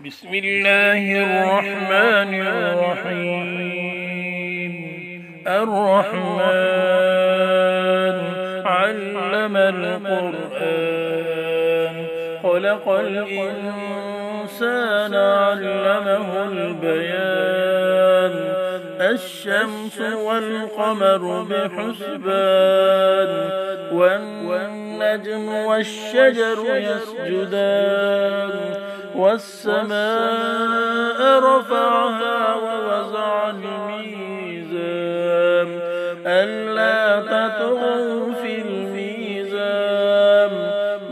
بسم الله الرحمن الرحيم. الرحمن علم القرآن خلق الإنسان علمه البيان. الشمس والقمر بحسبان والنجم والشجر يسجدان. والسماء رفعها ووضع الميزان ألا تطغوا في الميزان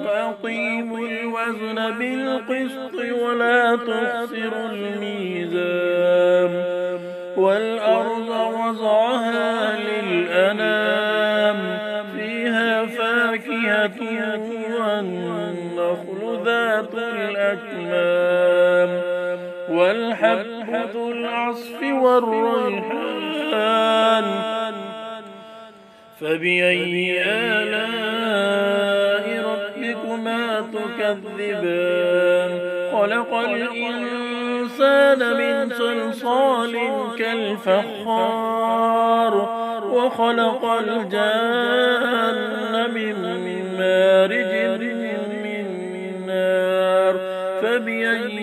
وأقيموا الوزن بالقسط ولا تخسروا الميزان. والأرض وضعها للأنام فيها فاكهة والنخل ذات الأكمام والحب ذو العصف والريحان. فبأي آلاء ربكما تكذبان. خلق الإنسان من صلصال كالفخار وخلق الجان من مارج من نار. فبأي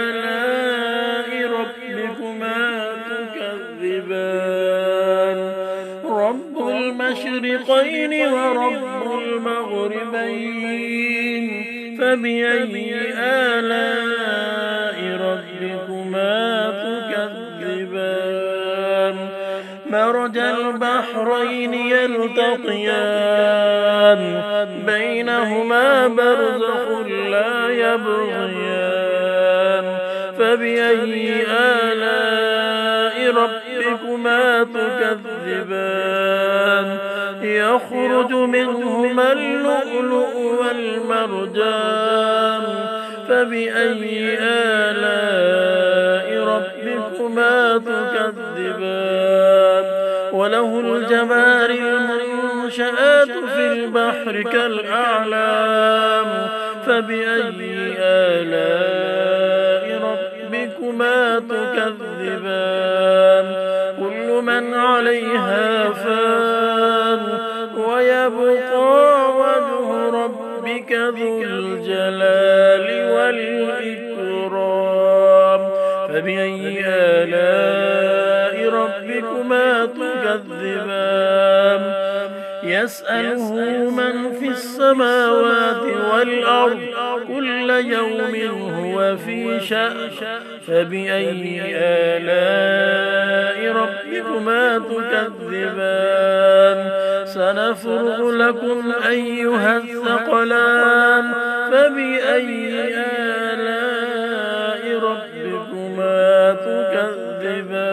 آلاء ربكما تكذبان. رب المشرقين ورب المغربين. فبأي آلاء ربكما تكذبان. مرج البحرين يلتقيان بينهما برزخ لا يبغيان. فبأي آلاء ربكما تكذبان. يخرج منهما اللؤلؤ والمرجان. فبأي آلاء ربكما تكذبان. وله الجوار المنشآت في البحر كالأعلام. فبأي آلاء ربكما تكذبان. كل من عليها فان ويبقى وجه ربك ذو الجلال والإكرام. فبأي آلاء ربكما تكذبان. يسأله من في السماوات والأرض كل يوم هو في شأن. فبأي آلاء ربكما تكذبان. سنفرغ لكم أيها الثقلان. فبأي آلاء ربكما تكذبان.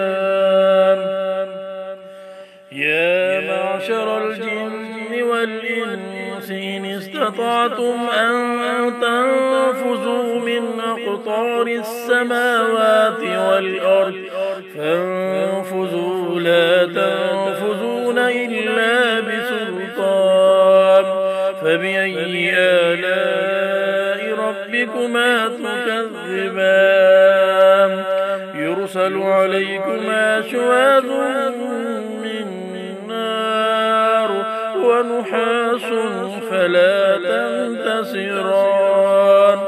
يا معشر الجن والإنس إن استطعتم أن تنفذوا من أقطار السماوات والأرض فانفذوا لا تنفذون إلا بسلطان. فبأي آلاء ربكما تكذبان. يرسل عليكما شواظ من نار ونحاس فلا تنتصران.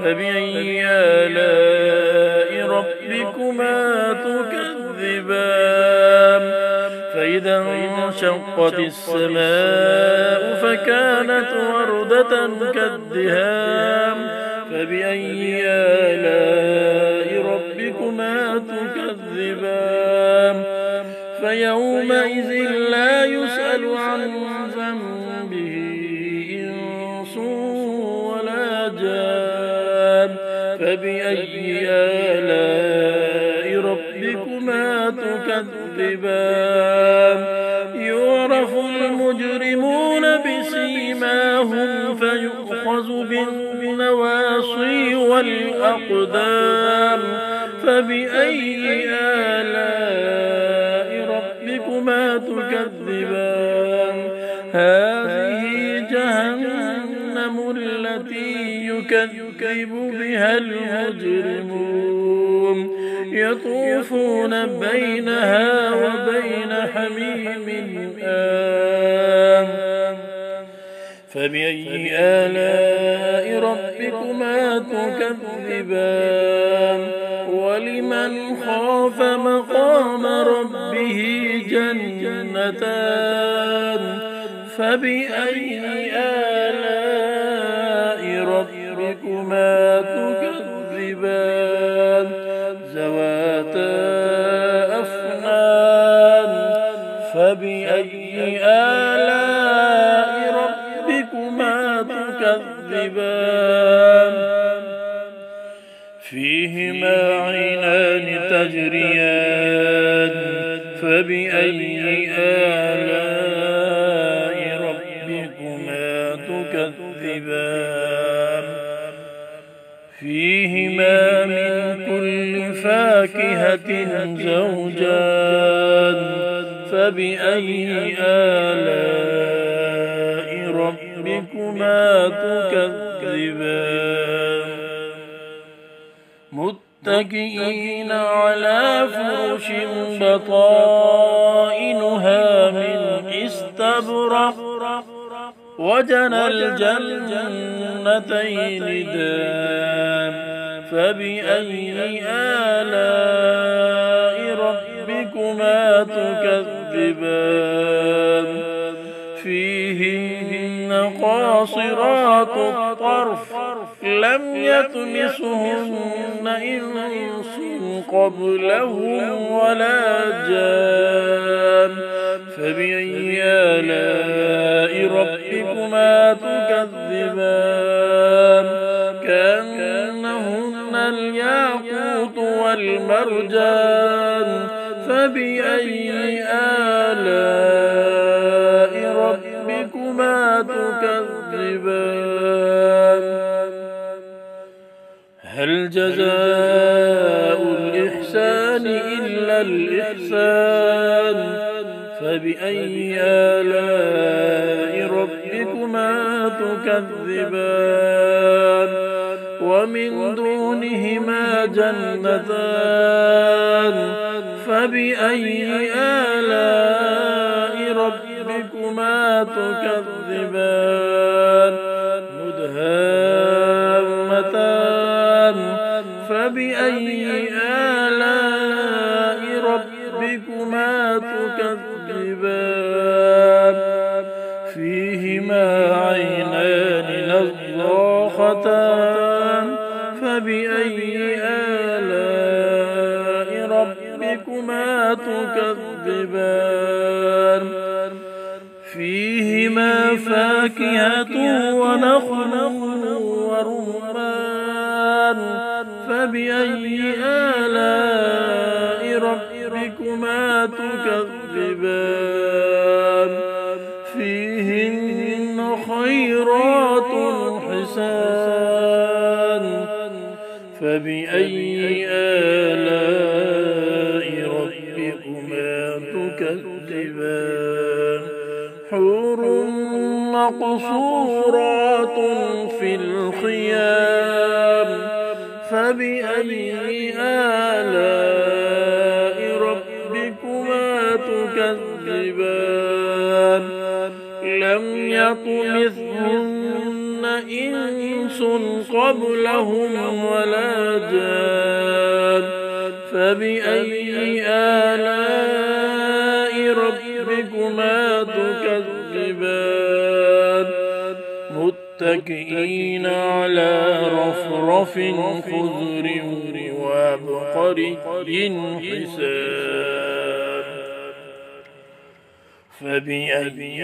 فبأي آلاء ربكما تكذبان. فإذا انشقت السماء فكانت وردة كالدهان. فبأي آلاء ربكما تكذبان. فيومئذ لا يسأل عن ذنبه إنس ولا جان. فبأي آلاء ربكما تكذبان. يعرف المجرمون بسيماهم فيؤخذ بالنواصي والأقدام. فبأي آلاء ربكما تكذبان. هذه جهنم التي يكذب بها المجرمون يطوفون بينها وبين حميم آن فبأي آلاء ربكما تكذبان ولمن خاف مقام ربه جنتان فبأي آلاء ربكما تكذبان ذواتا أفنان فبأي آلاء ربكما تكذبان فيهما عينان تجريان فبأي آلاء ربكما تكذبان فيهما من كل فاكهة زوجان فبأي آلاء ربكما تكذبان متكئين على فرش بطائنها من استبرق وجنى الجنتين دان فبأي آلاء ربكما تكذبان فيهن قاصرات الطرف لم يطمسهن إنس قبلهم ولا جان فبأي آلاء ربكما تكذبان كأنهن الياقوت والمرجان فبأي آلاء ربكما تكذبان هل جزاء الإحسان إلا الإحسان فبأي آلاء ربكما تكذبان ومن دونهما جنتان فبأي آلاء ربكما تكذبان مدهامتان فبأي آلاء ربكما تكذبان فيهما عينان نضاختان فبأي آلاء ربكما تكذبان فيهما فاكهة ونخل ورمان فبأي آلاء ربكما تكذبان فيهن خيرات حسان فبأي آلاء ربكما تكذبان حور مقصورات في الخيام فبأي آلاء ربكما تكذبان لم يطمثهن إنس قبلهم ولا جان فبأي آلاء ربكما تكذبان متكئين على رفرف خضر وعبقري حسان فبأي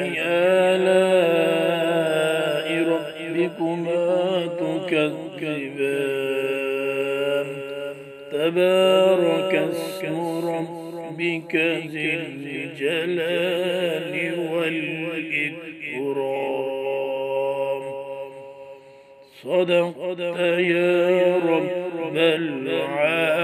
آلاء ربكما تكذبان تبارك اسم ربك ذي الجلال والإكرام صدقت يا رب العالمين.